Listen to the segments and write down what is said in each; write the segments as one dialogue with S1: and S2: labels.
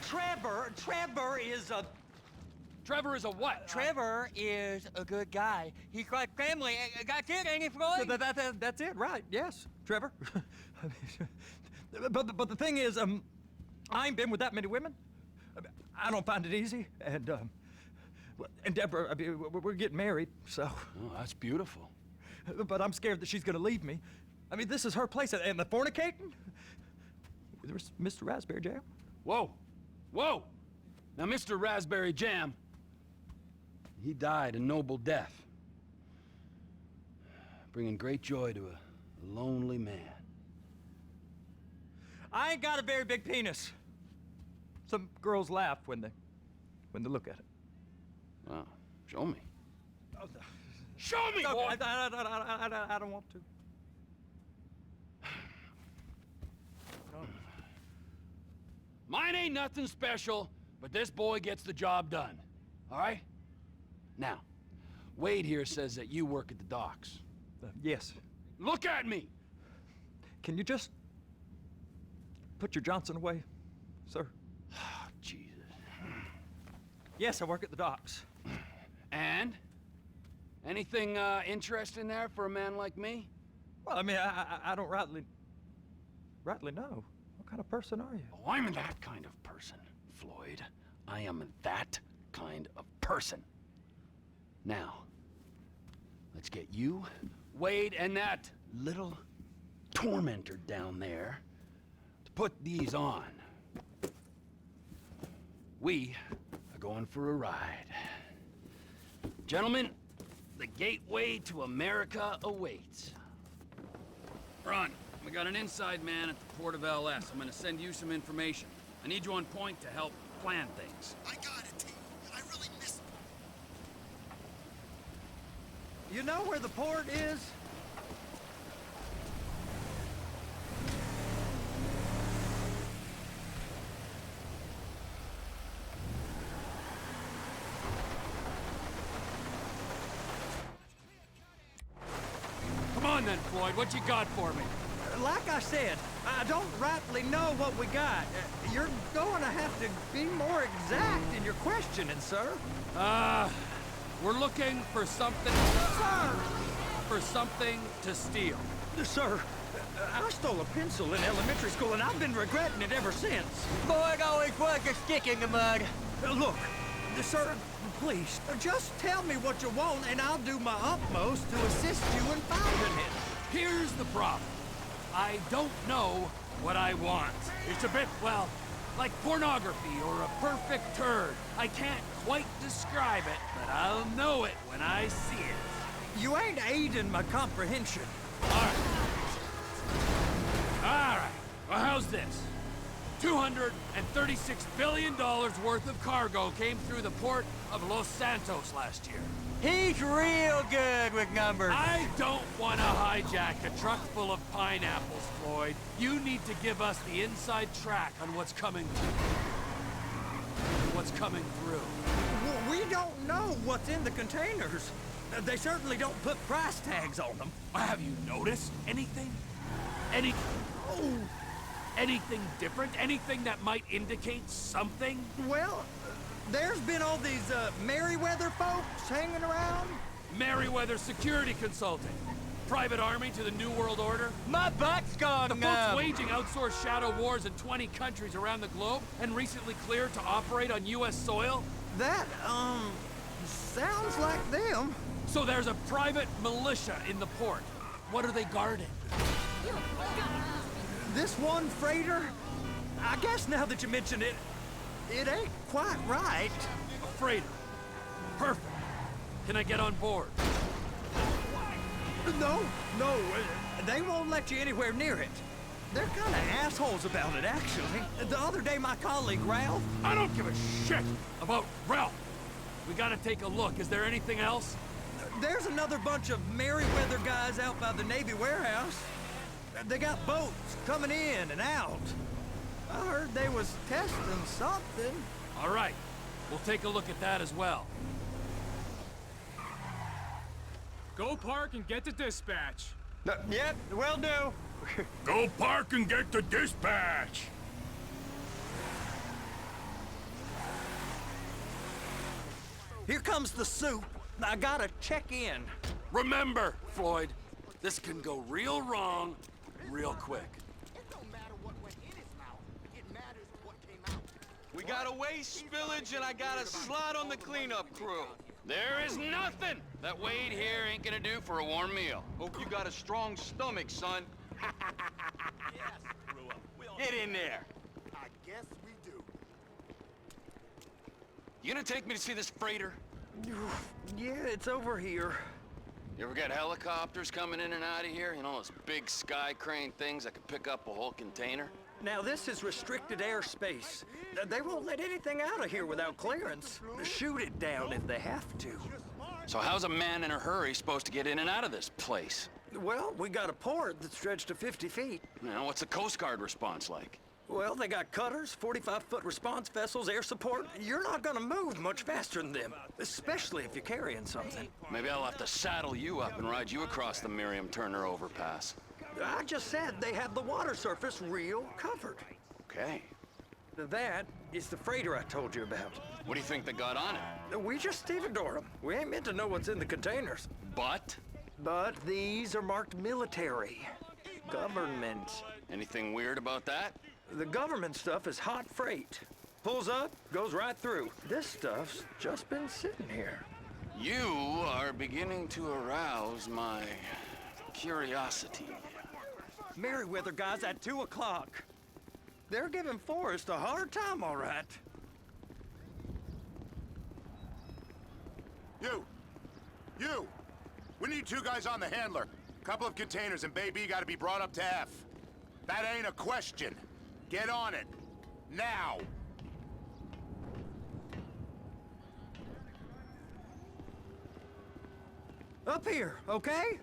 S1: Trevor is a...
S2: Trevor is a what?
S1: Trevor is a good guy. He's like family. That's it, ain't it, Floyd?
S3: That's it, right? Yes, Trevor. but the thing is, I ain't been with that many women. I don't find it easy, and Deborah, I mean, we're getting married, so.
S2: Oh, that's beautiful.
S3: But I'm scared that she's gonna leave me. I mean, this is her place, and the fornicating? There's Mr. Raspberry Jam.
S2: Whoa, whoa! Now, Mr. Raspberry Jam, he died a noble death, bringing great joy to a lonely man.
S3: I ain't got a very big penis. Some girls laugh when they look at it.
S2: Wow, show me.
S3: Oh,
S2: Show me,
S3: no,
S2: boy!
S3: I don't want to.
S2: Mine ain't nothing special, but this boy gets the job done. All right? Now, Wade here says that you work at the docks.
S3: Yes.
S2: Look at me!
S3: Can you just put your Johnson away, sir?
S2: Jesus.
S3: Yes, I work at the docks.
S2: And? Anything interesting there for a man like me?
S3: Well, I mean, I don't rightly know. What kind of person are you?
S2: Oh, I'm that kind of person, Floyd. I am that kind of person. Now, let's get you, Wade, and that little tormentor down there to put these on. We are going for a ride. Gentlemen, the gateway to America awaits. Ron, we got an inside man at the port of LS. I'm gonna send you some information. I need you on point to help plan things.
S4: I got it, T. I really missed it.
S3: You know where the port is?
S2: Come on then, Floyd, what you got for me?
S3: Like I said, I don't rightly know what we got. You're going to have to be more exact in your questioning, sir.
S2: We're looking for something...
S3: Sir!
S2: For something to steal.
S3: Sir, I stole a pencil in elementary school, and I've been regretting it ever since.
S1: Boy always was a stick in the mud.
S3: Look, sir, please, just tell me what you want, and I'll do my utmost to assist you in finding it.
S2: Here's the problem. I don't know what I want. It's a bit, well, like pornography or a perfect turd. I can't quite describe it, but I'll know it when I see it.
S3: You ain't aiding my comprehension.
S2: All right. All right. Well, how's this? $236 billion worth of cargo came through the port of Los Santos last year.
S1: He's real good with numbers.
S2: I don't want to hijack a truck full of pineapples, Floyd. You need to give us the inside track on what's coming through.
S3: We don't know what's in the containers. They certainly don't put price tags on them.
S2: Have you noticed anything? Anything different? Anything that might indicate something?
S3: Well, there's been all these Merryweather folks hanging around.
S2: Merryweather Security Consulting. Private army to the New World Order.
S1: My butt's gone
S2: The folks
S1: numb.
S2: waging outsourced shadow wars in 20 countries around the globe and recently cleared to operate on U.S. soil.
S3: That, sounds like them.
S2: So there's a private militia in the port. What are they guarding?
S3: This one freighter, I guess now that you mention it, it ain't quite right.
S2: A freighter. Perfect. Can I get on board?
S3: No, they won't let you anywhere near it. They're kind of assholes about it, actually. The other day, my colleague, Ralph...
S2: I don't give a shit about Ralph. We gotta take a look. Is there anything else?
S3: There's another bunch of Merryweather guys out by the Navy warehouse. They got boats coming in and out. I heard they was testing something.
S2: All right. We'll take a look at that as well.
S5: Go park and get to dispatch.
S3: Yep, will do.
S2: Go park and get the dispatch!
S3: Here comes the soup. I gotta check in.
S2: Remember, Floyd, this can go real wrong real quick.
S4: It don't matter what went in his mouth. It matters what came out.
S1: We got a waste spillage and I got a slot on the cleanup crew.
S2: There is nothing that Wade here ain't gonna do for a warm meal.
S1: Hope you got a strong stomach, son. Get in there.
S4: I guess we do.
S2: You gonna take me to see this freighter?
S3: Yeah, it's over here.
S2: You ever get helicopters coming in and out of here? You know, those big sky crane things that can pick up a whole container?
S3: Now, this is restricted airspace. They won't let anything out of here without clearance. Shoot it down if they have to.
S2: So how's a man in a hurry supposed to get in and out of this place?
S3: Well, we got a port that's stretched to 50 feet.
S2: You know, what's the Coast Guard response like?
S3: Well, they got cutters, 45-foot response vessels, air support. You're not gonna move much faster than them, especially if you're carrying something.
S2: Maybe I'll have to saddle you up and ride you across the Miriam Turner overpass.
S3: I just said they have the water surface real covered.
S2: Okay.
S3: That is the freighter I told you about.
S2: What do you think they got on it?
S3: We just stevedore them. We ain't meant to know what's in the containers.
S2: But?
S3: But these are marked military. Government.
S2: Anything weird about that?
S3: The government stuff is hot freight. Pulls up, goes right through. This stuff's just been sitting here.
S2: You are beginning to arouse my curiosity.
S3: Merryweather guys at 2 o'clock. They're giving Forrest a hard time, all right.
S6: You! We need 2 guys on the handler. Couple of containers and Bay B gotta be brought up to F. That ain't a question. Get on it. Now!
S3: Up here, okay?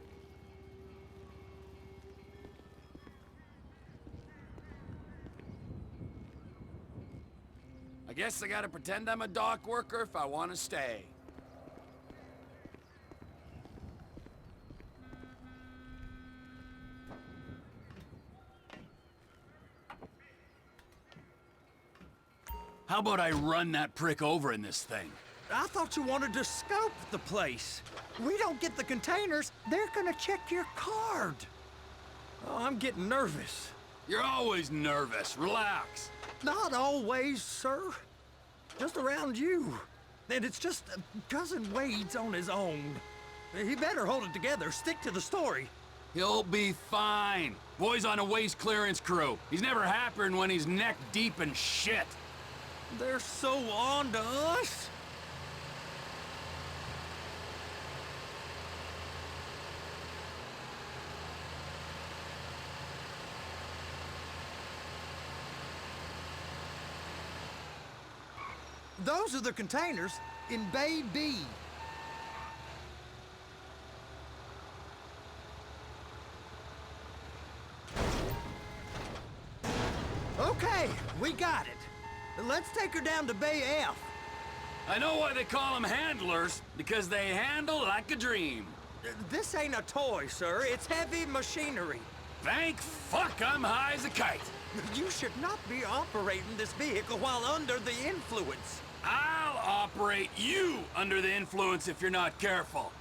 S2: I guess I gotta pretend I'm a dock worker if I want to stay. How about I run that prick over in this thing?
S3: I thought you wanted to scope the place. We don't get the containers, they're gonna check your card. Oh, I'm getting nervous.
S2: You're always nervous. Relax.
S3: Not always, sir. Just around you. And it's just Cousin Wade's on his own. He better hold it together, stick to the story.
S2: He'll be fine. Boy's on a waste clearance crew. He's never happier than when he's neck deep in shit.
S3: They're so on to us. Those are the containers in Bay B. Okay, we got it. Let's take her down to Bay F.
S2: I know why they call them handlers, because they handle like a dream.
S3: This ain't a toy, sir. It's heavy machinery.
S2: Thank fuck I'm high as a kite.
S3: You should not be operating this vehicle while under the influence.
S2: I'll operate you under the influence if you're not careful.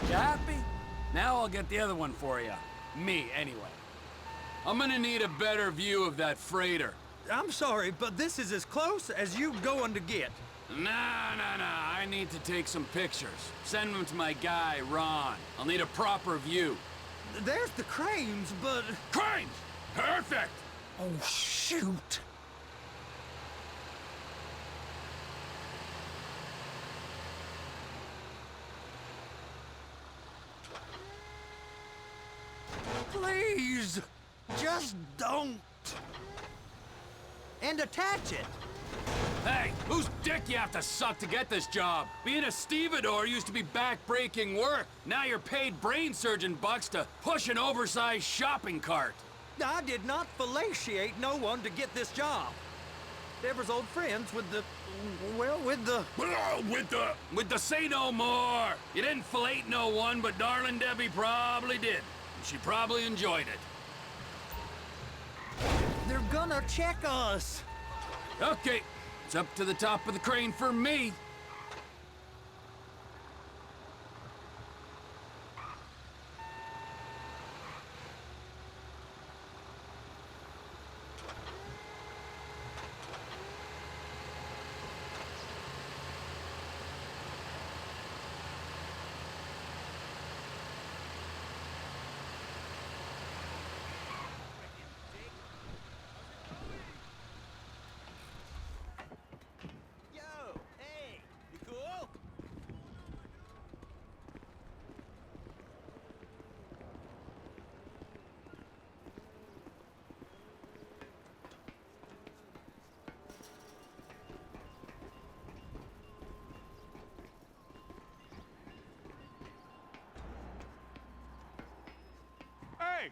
S2: You happy? Now I'll get the other one for you. Me, anyway. I'm gonna need a better view of that freighter.
S3: I'm sorry, but this is as close as you going to get.
S2: Nah. I need to take some pictures. Send them to my guy, Ron. I'll need a proper view.
S3: There's the cranes, but...
S2: Cranes! Perfect!
S3: Oh, shoot. Please, just don't. And attach it.
S2: Hey, whose dick you have to suck to get this job? Being a stevedore used to be back-breaking work. Now you're paid brain surgeon bucks to push an oversized shopping cart.
S3: I did not fellatiate no one to get this job. Deborah's old friends with the... well, with the...
S2: With the say no more. You didn't fillet no one, but darling Debbie probably did. She probably enjoyed it.
S3: They're gonna check us.
S2: Okay, it's up to the top of the crane for me.
S3: Yo, hey, you cool?
S7: Hey!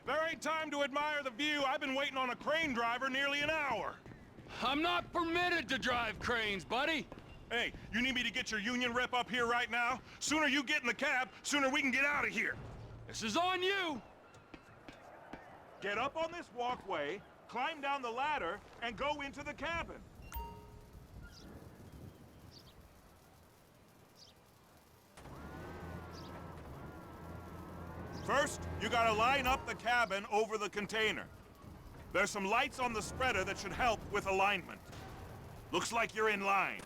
S7: There ain't time to admire the view. I've been waiting on a crane driver nearly an hour.
S2: I'm not permitted to drive cranes, buddy.
S7: Hey, you need me to get your union rep up here right now? Sooner you get in the cab, sooner we can get out of here.
S2: This is on you.
S7: Get up on this walkway, climb down the ladder, and go into the cabin. First, you gotta line up the cabin over the container. There's some lights on the spreader that should help with alignment. Looks like you're in line.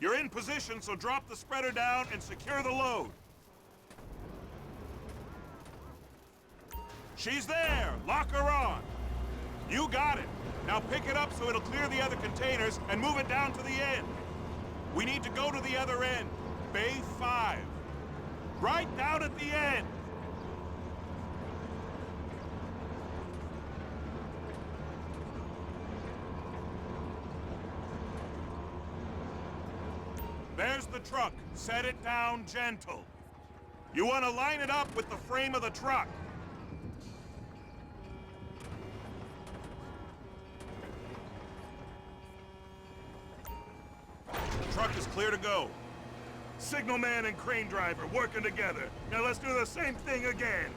S7: You're in position, so drop the spreader down and secure the load. She's there! Lock her on! You got it! Now pick it up so it'll clear the other containers and move it down to the end. We need to go to the other end. Bay 5. Right down at the end! There's the truck. Set it down gentle. You want to line it up with the frame of the truck. Truck is clear to go. Signalman and crane driver working together. Now let's do the same thing again.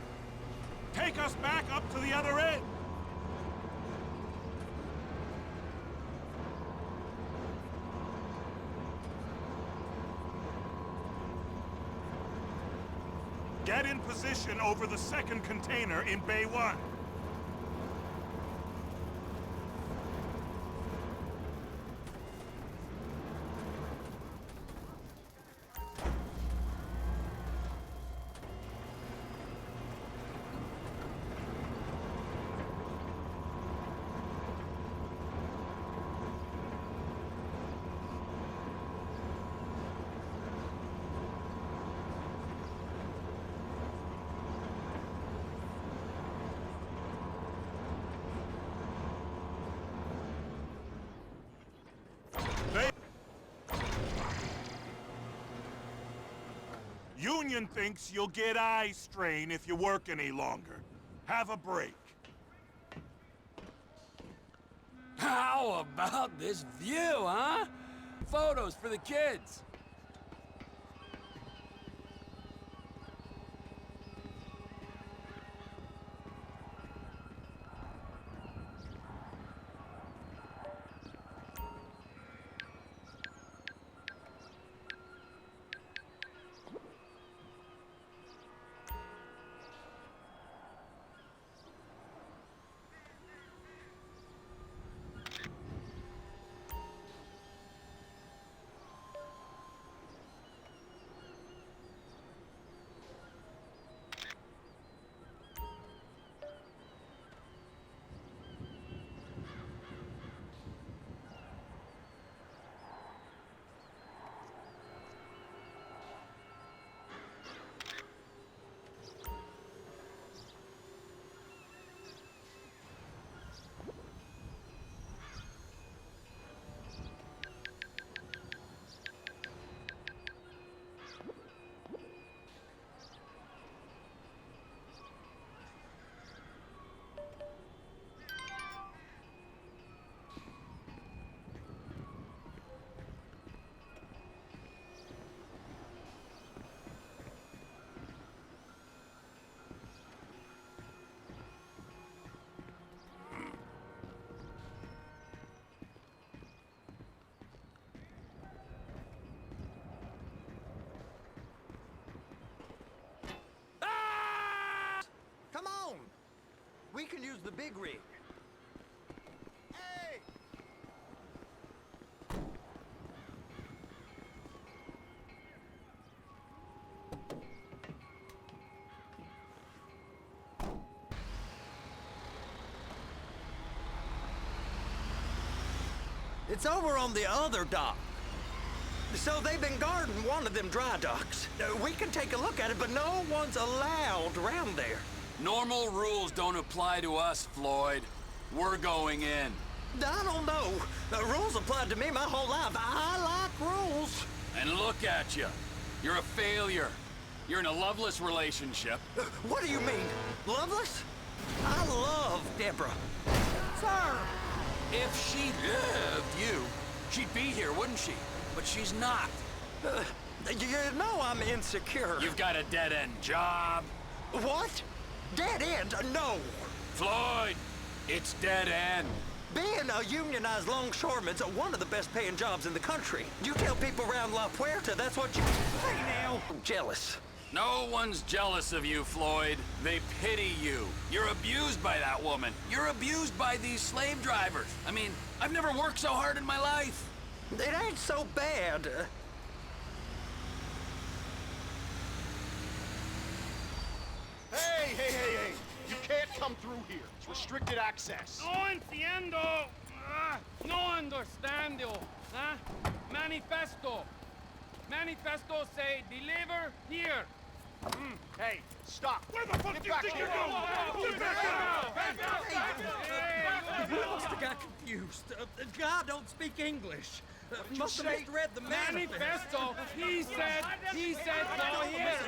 S7: Take us back up to the other end. Get in position over the second container in Bay 1. Union thinks you'll get eye strain if you work any longer. Have a break.
S2: How about this view, huh? Photos for the kids.
S3: can use the big rig.
S4: Hey!
S3: It's over on the other dock. So they've been guarding one of them dry docks. We can take a look at it, but no one's allowed around there.
S2: Normal rules don't apply to us, Floyd. We're going in.
S3: I don't know. Rules applied to me my whole life. I like rules.
S2: And look at you. You're a failure. You're in a loveless relationship.
S3: What do you mean? Loveless? I love Deborah. Sir!
S2: If she loved you, she'd be here, wouldn't she? But she's not.
S3: You know I'm insecure.
S2: You've got a dead-end job.
S3: What? Dead end? No.
S2: Floyd, it's dead end.
S3: Being a unionized longshoreman's one of the best paying jobs in the country. You tell people around La Puerta that's what you... Hey now. I'm jealous.
S2: No one's jealous of you, Floyd. They pity you. You're abused by that woman. You're abused by these slave drivers. I mean, I've never worked so hard in my life.
S3: It ain't so bad.
S4: Hey! You can't come through here. It's restricted access.
S5: No entiendo. No understando. Manifesto. Manifesto say deliver here.
S4: Hey, stop.
S5: Where the fuck
S4: Get
S5: do you
S4: back
S5: think
S4: here.
S5: you're going?
S3: Must have got confused. God don't speak English. Must have
S4: say?
S3: misread the manifest.
S5: Manifesto. He said go here.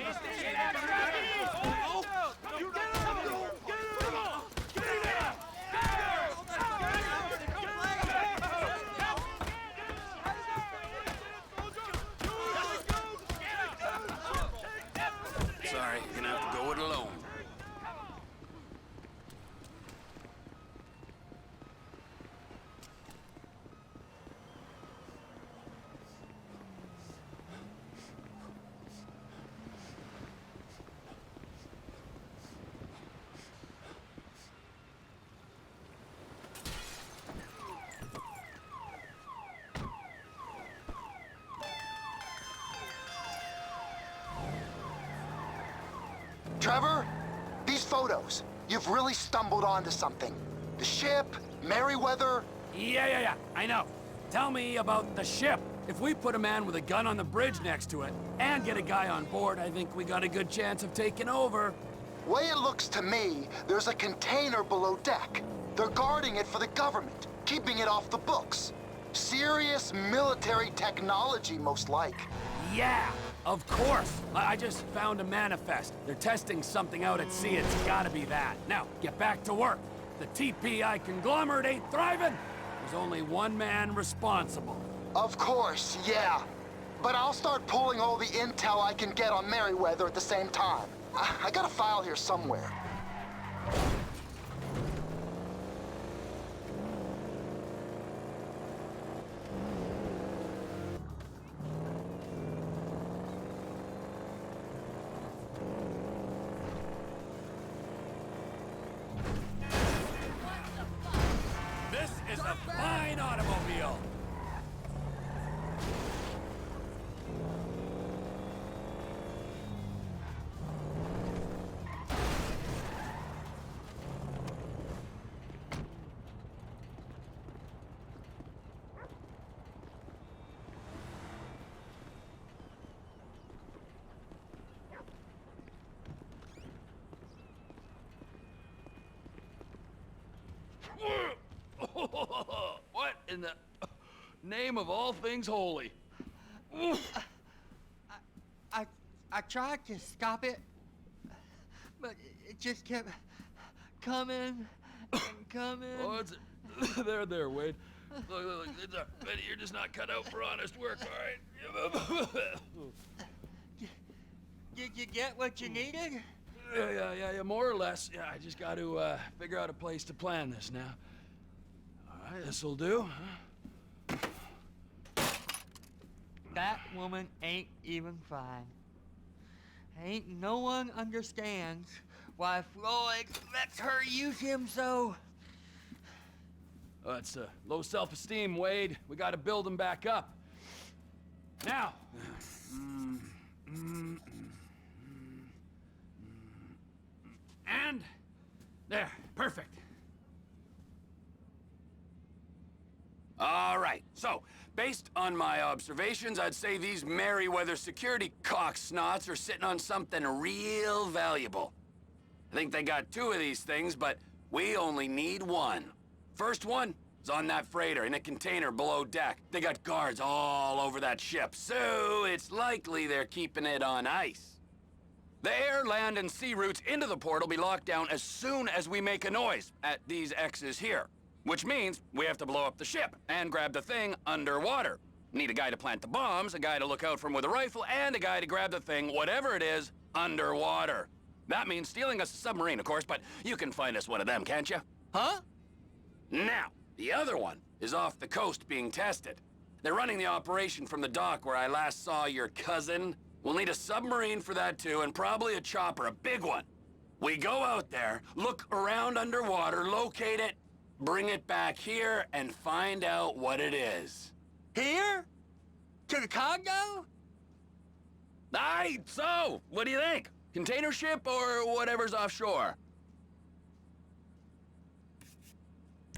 S2: Sorry, you're gonna have to go it alone.
S8: Trevor, these photos, you've really stumbled onto something. The ship, Merryweather.
S2: Yeah, I know. Tell me about the ship. If we put a man with a gun on the bridge next to it and get a guy on board, I think we got a good chance of taking over.
S8: Way it looks to me, there's a container below deck. They're guarding it for the government, keeping it off the books. Serious military technology, most like.
S2: Yeah, of course. I just found a manifest. They're testing something out at sea. It's gotta be that. Now, get back to work. The TPI conglomerate ain't thriving. There's only one man responsible.
S8: Of course, yeah. But I'll start pulling all the intel I can get on Merryweather at the same time. I got a file here somewhere.
S2: This is a fine automobile. What in the name of all things holy?
S1: I tried to stop it, but it just kept coming and coming.
S2: Oh, it's there, Wade. Look, it's Benny, you're just not cut out for honest work, all right?
S1: Did you get what you needed?
S2: Yeah, more or less. Yeah, I just got to figure out a place to plan this now. All right, this'll do.
S1: That woman ain't even fine. Ain't no one understands why Floyd lets her use him so.
S2: It's low self-esteem, Wade. We gotta build him back up. Now. And there, perfect. All right, so based on my observations, I'd say these Merryweather security cocksnots are sitting on something real valuable. I think they got 2 of these things, but we only need 1. First one is on that freighter in a container below deck. They got guards all over that ship, so it's likely they're keeping it on ice. The air, land, and sea routes into the port will be locked down as soon as we make a noise at these X's here. Which means we have to blow up the ship and grab the thing underwater. Need a guy to plant the bombs, a guy to look out for him with a rifle, and a guy to grab the thing, whatever it is, underwater. That means stealing us a submarine, of course, but you can find us one of them, can't you? Huh? Now, the other one is off the coast being tested. They're running the operation from the dock where I last saw your cousin. We'll need a submarine for that too, and probably a chopper, a big one. We go out there, look around underwater, locate it, bring it back here, and find out what it is.
S1: Here? To the Congo?
S2: Aye, so, what do you think? Container ship or whatever's offshore?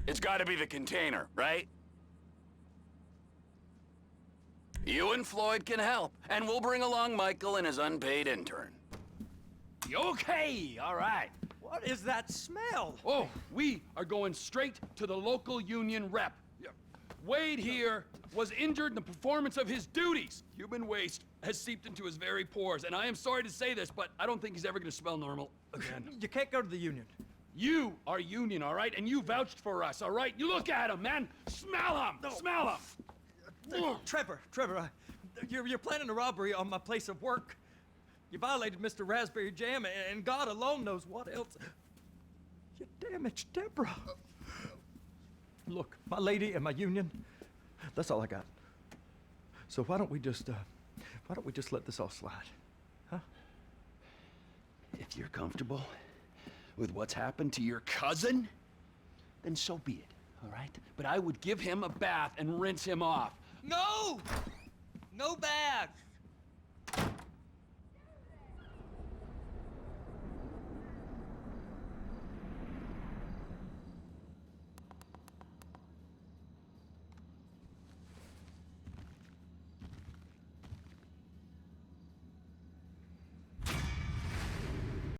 S2: It's gotta be the container, right? You and Floyd can help, and we'll bring along Michael and his unpaid intern. Okay, all right.
S3: What is that smell?
S2: Oh, we are going straight to the local union rep. Wade here was injured in the performance of his duties. Human waste has seeped into his very pores, and I am sorry to say this, but I don't think he's ever gonna smell normal again.
S3: You can't go to the union.
S2: You are union, all right? And you vouched for us, all right? You look at him, man. Smell him.
S3: No.
S2: Smell him.
S3: Trevor, you're planning a robbery on my place of work. You violated Mr. Raspberry Jam, and God alone knows what else. You damaged Deborah. Look, my lady and my union, that's all I got. So why don't we just let this all slide, huh?
S2: If you're comfortable with what's happened to your cousin, then so be it, all right? But I would give him a bath and rinse him off.
S1: No! No baths!